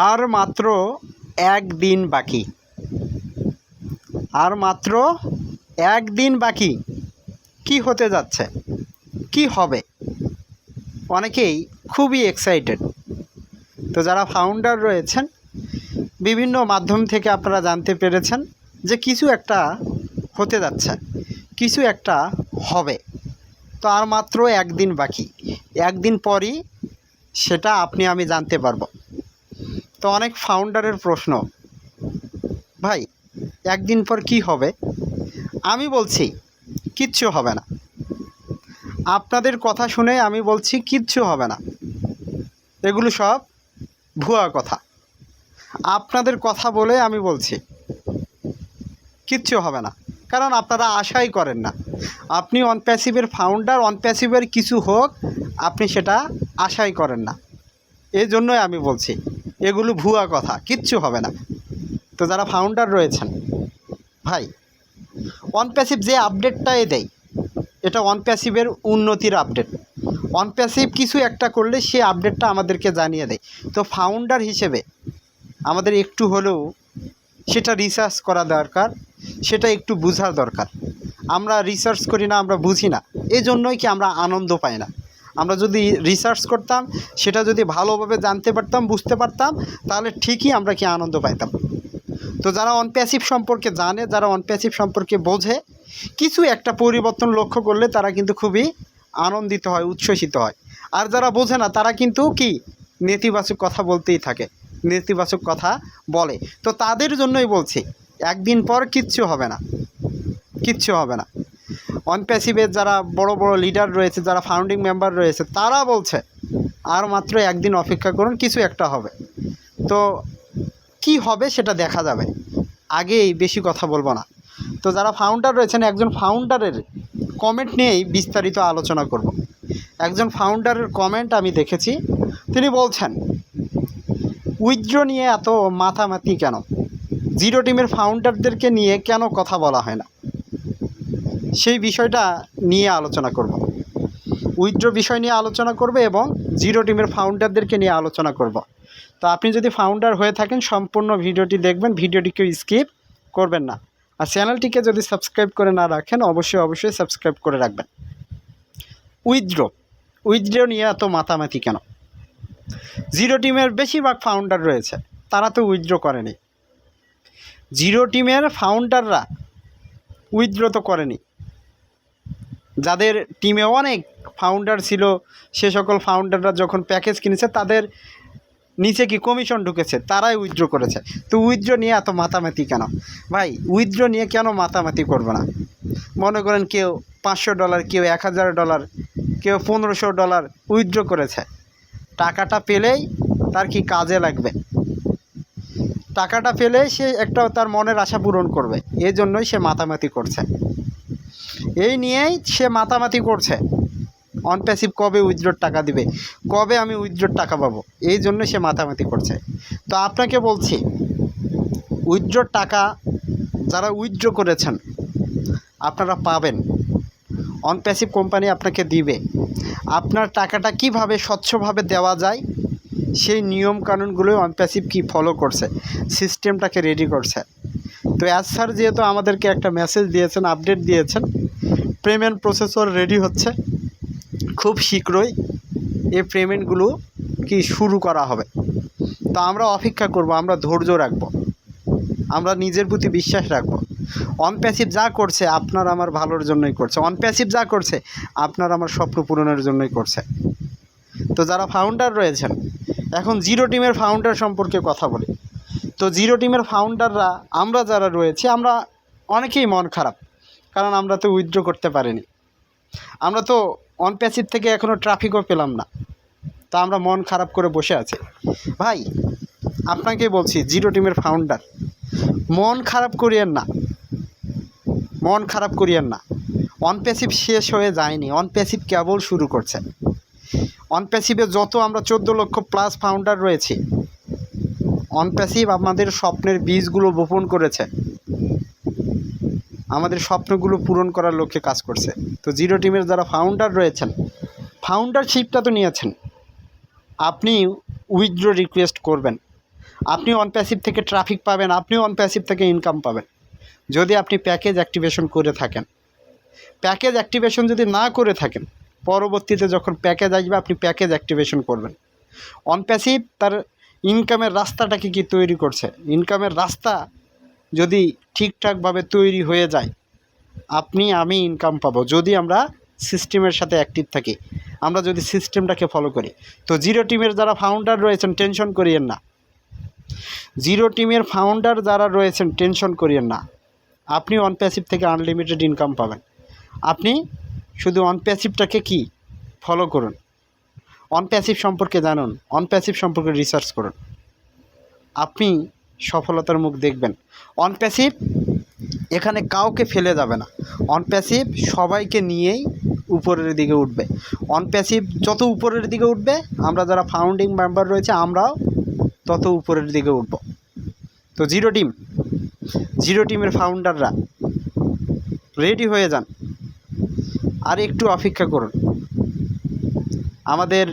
আর মাত্র একদিন বাকি, আর মাত্র একদিন বাকি। কি হতে যাচ্ছে, কি হবে, অনেকেই খুবই এক্সাইটেড। তো যারা ফাউন্ডার রয়েছেন, বিভিন্ন মাধ্যম থেকে আপনারা জানতে পেরেছেন যে কিছু একটা হতে যাচ্ছে, কিছু একটা হবে। তো আর মাত্র একদিন বাকি, একদিন পরই সেটা আপনি আমি জানতে পারবো। তো অনেক ফাউন্ডারের প্রশ্ন, ভাই একদিন পর কি হবে? আমি বলছি কিচ্ছু হবে না। আপনাদের কথা শুনে আমি বলছি কিচ্ছু হবে না, এগুলো সব ভুয়া কথা। আপনাদের কথা বলে আমি বলছি কিচ্ছু হবে না, কারণ আপনারা আশাই করেন না। আপনি অনপ্যাসিভের ফাউন্ডার, অনপ্যাসিভের কিছু হোক আপনি সেটা আশাই করেন না। এই জন্যই আমি বলছি এগুলো ভুয়া কথা, কিচ্ছু হবে না। তো যারা ফাউন্ডার রয়েছেন, ভাই অনপ্যাসিভ যে আপডেটটাই দেয় এটা অনপ্যাসিভের উন্নতির আপডেট। অনপ্যাসিভ কিছু একটা করলে সেই আপডেটটা আমাদেরকে জানিয়ে দেয়। তো ফাউন্ডার হিসেবে আমাদের একটু হলেও সেটা রিসার্চ করা দরকার, সেটা একটু বোঝার দরকার। আমরা রিসার্চ করি না, আমরা বুঝি না, এই জন্যই কি আমরা আনন্দ পাই না। আমরা যদি রিসার্চ করতাম, সেটা যদি ভালোভাবে জানতে পারতাম, বুঝতে পারতাম, তাহলে ঠিকই আমরা কি আনন্দ পাইতাম। তো যারা অনপ্যাসিভ সম্পর্কে জানে, যারা অনপ্যাসিভ সম্পর্কে বোঝে, কিছু একটা পরিবর্তন লক্ষ্য করলে তারা কিন্তু খুবই আনন্দিত হয়, উচ্ছ্বসিত হয়। আর যারা বোঝে না তারা কিন্তু কি নেতিবাচক কথা বলতেই থাকে, নেতিবাচক কথা বলে। তো তাদের জন্যই বলছি একদিন পর কিচ্ছু হবে না, কিচ্ছু হবে না। অনপ্যাসিভের যারা বড় বড় লিডার রয়েছে, যারা ফাউন্ডিং মেম্বার রয়েছে, তারা বলছে আর মাত্র একদিন অপেক্ষা করুন, কিছু একটা হবে। তো কি হবে সেটা দেখা যাবে, আগেই বেশি কথা বলবো না। তো যারা ফাউন্ডার রয়েছেন, একজন ফাউন্ডারের কমেন্ট নিয়েই বিস্তারিত আলোচনা করব। একজন ফাউন্ডারের কমেন্ট আমি দেখেছি, তিনি বলছেন উইথড্র নিয়ে এত মাথামাতি কেন, জিরো টিমের ফাউন্ডারদেরকে নিয়ে কেন কথা বলা হয় না, সেই বিষয়টা নিয়ে আলোচনা করব। উইথড্র বিষয় নিয়ে আলোচনা করব এবং জিরো টিমের ফাউন্ডারদেরকে নিয়ে আলোচনা করব। তো আপনি যদি ফাউন্ডার হয়ে থাকেন সম্পূর্ণ ভিডিওটি দেখবেন, ভিডিওটিকে স্কিপ করবেন না। আর চ্যানেলটিকে যদি সাবস্ক্রাইব করে না রাখেন অবশ্যই সাবস্ক্রাইব করে রাখবেন। উইথড্র নিয়ে এত মাতামাতি কেন? জিরো টিমের বেশিরভাগ ফাউন্ডার রয়েছে, তারা তো উইথড্র করেনি। জিরো টিমের ফাউন্ডাররা উইথড্র তো করেনি। যাদের টিমে অনেক ফাউন্ডার ছিল, সে সকল ফাউন্ডাররা যখন প্যাকেজ কিনেছে তাদের নিচে কি কমিশন ঢুকেছে, তারাই উইথড্র করেছে। তো উইথড্র নিয়ে এত মাতামাতি কেন? ভাই উইথড্র নিয়ে কেন মাতামাতি করবে না? মনে করেন কেউ $500, কেউ $1000, কেউ $1500 উইথড্র করেছে, টাকাটা পেলেই তার কি কাজে লাগবে? টাকাটা পেলেই সে একটা তার মনের আশা পূরণ করবে, এই জন্যই সে মাতামাতি করছে। এই নিয়েই সে মাতামাতি করছে অনপ্যাসিভ কবে উইথড্রর টাকা দিবে, কবে আমি উইথড্রর টাকা পাবো, এই জন্য সে মাতামাতি করছে। তো আপনাকে বলছি উইথড্রর টাকা যারা উইথড্র করেছেন আপনারা পাবেন, অনপ্যাসিভ কোম্পানি আপনাকে দিবে। আপনার টাকাটা কিভাবে স্বচ্ছভাবে দেওয়া যায় সেই নিয়মকানুনগুলোই অনপ্যাসিভ কি ফলো করছে, সিস্টেমটাকে রেডি করছে। তো অ্যাজ স্যার যেহেতু আমাদেরকে একটা মেসেজ দিয়েছেন, আপডেট দিয়েছেন, পেমেন্ট প্রসেসর রেডি হচ্ছে, খুব শীঘ্রই এই পেমেন্টগুলো কি শুরু করা হবে। তো আমরা অপেক্ষা করব, আমরা ধৈর্য রাখব, আমরা নিজের প্রতি বিশ্বাস রাখব। অনপ্যাসিভ যা করছে আপনার আমার ভালোর জন্যই করছে, অনপ্যাসিভ যা করছে আপনার আমার স্বপ্ন পূরণের জন্যই করছে। তো যারা ফাউন্ডার রয়েছেন, এখন জিরো টিমের ফাউন্ডার সম্পর্কে কথা বলি। তো জিরো টিমের ফাউন্ডাররা আমরা যারা রয়েছে, আমরা অনেকেই মন খারাপ, কারণ আমরা তো উইথড্র করতে পারিনি। আমরা তো অনপ্যাসিভ থেকে এখনও ট্রাফিকও পেলাম না, তা আমরা মন খারাপ করে বসে আছি। ভাই আপনাকে বলছি জিরো টিমের ফাউন্ডার, মন খারাপ করিয়েন না, মন খারাপ করিয়েন না। অনপ্যাসিভ শেষ হয়ে যায়নি, অনপ্যাসিভ কেবল শুরু করছে। অনপ্যাসিভে যত আমরা 14 লক্ষ প্লাস ফাউন্ডার রয়েছি, অনপ্যাসিভ আমাদের স্বপ্নের বীজগুলো বপন করেছে, আমাদের স্বপ্নগুলো পূরণ করার লক্ষ্যে কাজ করছে। তো জিরো টিমের যারা ফাউন্ডার রয়েছেন, ফাউন্ডারশিপটা তো নিয়েছেন, আপনি উইথড্র রিকোয়েস্ট করবেন, আপনি অন প্যাসিভ থেকে ট্রাফিক পাবেন, আপনি অন প্যাসিভ থেকে ইনকাম পাবেন যদি আপনি প্যাকেজ অ্যাক্টিভেশন করে থাকেন। প্যাকেজ অ্যাক্টিভেশন যদি না করে থাকেন, পরবর্তীতে যখন প্যাকেজ আসবে আপনি প্যাকেজ অ্যাক্টিভেশন করবেন। অন প্যাসিভ তার ইনকামের রাস্তাটাকে কি তৈরি করছে, ইনকামের রাস্তা যদি ঠিকঠাকভাবে তৈরি হয়ে যায় আমি ইনকাম পাবো যদি আমরা সিস্টেমের সাথে অ্যাক্টিভ থাকি, আমরা যদি সিস্টেমটাকে ফলো করি। তো জিরো টিমের যারা ফাউন্ডার রয়েছেন টেনশন করিয়েন না, জিরো টিমের ফাউন্ডার যারা রয়েছেন টেনশন করিয়েন না, আপনি অন প্যাসিভ থেকে আনলিমিটেড ইনকাম পাবেন। আপনি শুধু অন প্যাসিভটাকে কি ফলো করুন, অন প্যাসিভ সম্পর্কে জানুন, অন প্যাসিভ সম্পর্কে রিসার্চ করুন, আপনি সফলতার মুখ দেখবেন। অন প্যাসিভ এখানে কাউকে ফেলে যাবে না, অন প্যাসিভ সবাইকে নিয়েই উপরের দিকে উঠবে। অন প্যাসিভ যত উপরের দিকে উঠবে, আমরা যারা ফাউন্ডিং মেম্বার রয়েছে আমরাও তত উপরের দিকে উঠব। তো জিরো টিমের ফাউন্ডাররা রেডি হয়ে যান, আর একটু অপেক্ষা করুন। আমাদের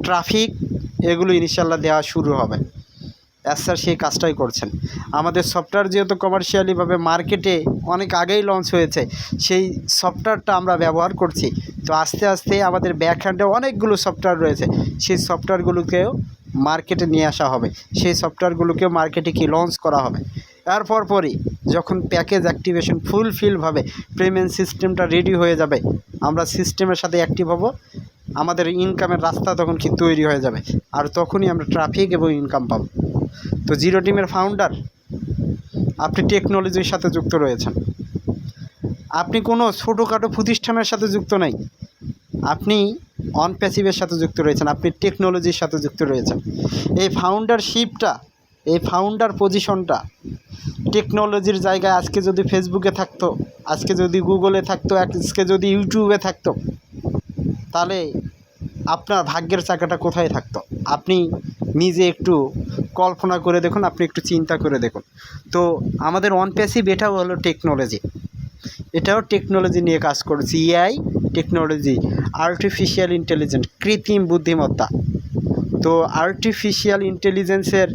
ট্রাফিক এগুলো ইনশাল্লাহ দেওয়া শুরু হবে। স্যার সেই কাজটাই করছেন। আমাদের সফটওয়্যার যেহেতু কমার্শিয়ালিভাবে মার্কেটে অনেক আগেই লঞ্চ হয়েছে, সেই সফটওয়্যারটা আমরা ব্যবহার করছি। তো আস্তে আস্তে আমাদের ব্যাকহ্যান্ডে অনেকগুলো সফটওয়্যার রয়েছে, সেই সফটওয়্যারগুলোকেও মার্কেটে নিয়ে আসা হবে, সেই সফটওয়্যারগুলোকেও মার্কেটে কি লঞ্চ করা হবে। এরপর পরই যখন প্যাকেজ অ্যাক্টিভেশন ফুলফিলভাবে পেমেন্ট সিস্টেমটা রেডি হয়ে যাবে, আমরা সিস্টেমের সাথে অ্যাক্টিভ হব, আমাদের ইনকামের রাস্তা তখন কি তৈরি হয়ে যাবে, আর তখনই আমরা ট্রাফিক এবং ইনকাম পাবো। তো জিরো টিমের ফাউন্ডার, আপনি টেকনোলজির সাথে যুক্ত রয়েছেন, আপনি কোনো ছোটোখাটো প্রতিষ্ঠানের সাথে যুক্ত নাই, আপনি অন প্যাসিভের সাথে যুক্ত রয়েছেন, আপনি টেকনোলজির সাথে যুক্ত রয়েছেন। এই ফাউন্ডারশিপটা, এই ফাউন্ডার পজিশনটা টেকনোলজির জায়গায় আজকে যদি ফেসবুকে থাকতো, আজকে যদি গুগলে থাকতো, আজকে যদি ইউটিউবে থাকতো, তাহলে আপনার ভাগ্যের চাকাটা কোথায় থাকতো? আপনি নিজে একটু কল্পনা করে দেখুন, আপনি একটু চিন্তা করে দেখুন। তো আমাদের অন প্যাসিভ এটাও হলো টেকনোলজি, এটাও টেকনোলজি নিয়ে কাজ করছে। এআই টেকনোলজি, আর্টিফিশিয়াল ইন্টেলিজেন্স, কৃত্রিম বুদ্ধিমত্তা। তো আর্টিফিশিয়াল ইন্টেলিজেন্সের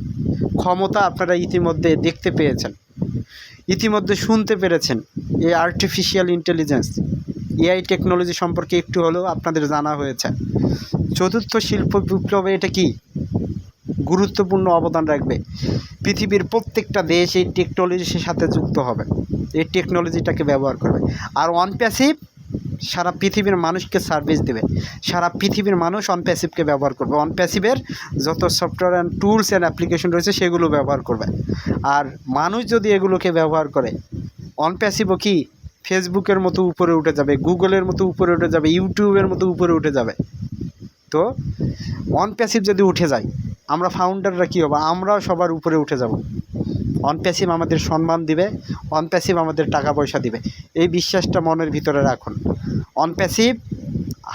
ক্ষমতা আপনারা ইতিমধ্যে দেখতে পেয়েছেন, ইতিমধ্যে শুনতে পেরেছেন। এই আর্টিফিশিয়াল ইন্টেলিজেন্স, এআই টেকনোলজি সম্পর্কে একটু হলেও আপনাদের জানা হয়েছে। চতুর্থ শিল্প বিপ্লবে এটা কি গুরুত্বপূর্ণ অবদান রাখবে। পৃথিবীর প্রত্যেকটা দেশ এই টেকনোলজির সাথে যুক্ত হবে, এই টেকনোলজিটাকে ব্যবহার করবে। আর অন প্যাসিভ সারা পৃথিবীর মানুষকে সার্ভিস দেবে, সারা পৃথিবীর মানুষ অন প্যাসিভকে ব্যবহার করবে। অন প্যাসিভের যত software and tools and application রয়েছে সেগুলো ব্যবহার করবে। আর মানুষ যদি এগুলোকে ব্যবহার করে, অন প্যাসিভও কি ফেসবুকের মতো উপরে উঠে যাবে, গুগলের মতো উপরে উঠে যাবে, ইউটিউবের মতো উপরে উঠে যাবে। তো অন প্যাসিভ যদি উঠে যায়, আমরা ফাউন্ডাররা কী হবো? আমরাও সবার উপরে উঠে যাব। অন প্যাসিভ আমাদের সম্মান দিবে, অন প্যাসিভ আমাদের টাকা পয়সা দিবে, এই বিশ্বাসটা মনের ভিতরে রাখুন। অন প্যাসিভ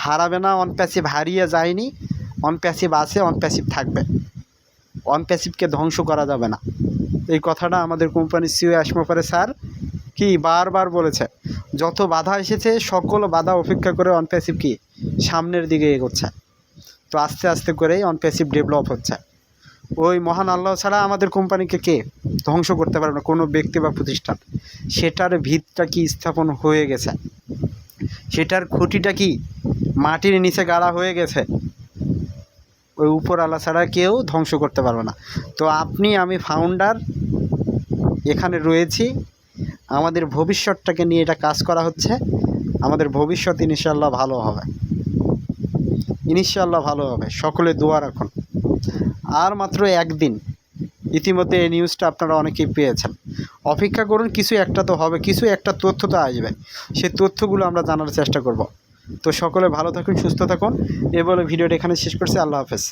হারাবে না, অন প্যাসিভ হারিয়ে যায়নি, অন প্যাসিভ আছে, অন প্যাসিভ থাকবে। অন প্যাসিভকে ধ্বংস করা যাবে না, এই কথাটা আমাদের কোম্পানির সিইও আসমফারে স্যার কি বারবার বলেছে। যত বাধা এসেছে সকল বাধা উপেক্ষা করে অন প্যাসিভ কি সামনের দিকে এগোচ্ছে। তো আস্তে আস্তে করেই অন প্যাসিভ ডেভেলপ হচ্ছে। ওই মহান আল্লাহ ছাড়া আমাদের কোম্পানিকে কে ধ্বংস করতে পারবে না, কোনো ব্যক্তি বা প্রতিষ্ঠান। সেটার ভিতটা কি স্থাপন হয়ে গেছে, সেটার খুঁটিটা কি মাটির নিচে গাড়া হয়ে গেছে। ওই উপর আল্লাহ ছাড়া কেউ ধ্বংস করতে পারবে না। তো আপনি আমি ফাউন্ডার এখানে রয়েছি, আমাদের ভবিষ্যৎটাকে নিয়ে এটা কাজ করা হচ্ছে। আমাদের ভবিষ্যৎ ইনশাআল্লাহ ভালো হবে, ইনশাআল্লাহ ভালো হবে। সকলে দোয়া রাখুন। আর মাত্র একদিন, ইতিমধ্যে এই নিউজটা আপনারা অনেকেই পেয়েছেন। অপেক্ষা করুন, কিছু একটা তো হবে, কিছু একটা তথ্য তো আসবে, সেই তথ্যগুলো আমরা জানার চেষ্টা করব। তো সকলে ভালো থাকুন, সুস্থ থাকুন। এ বলে ভিডিওটা এখানে শেষ করছি। আল্লাহ হাফেজ।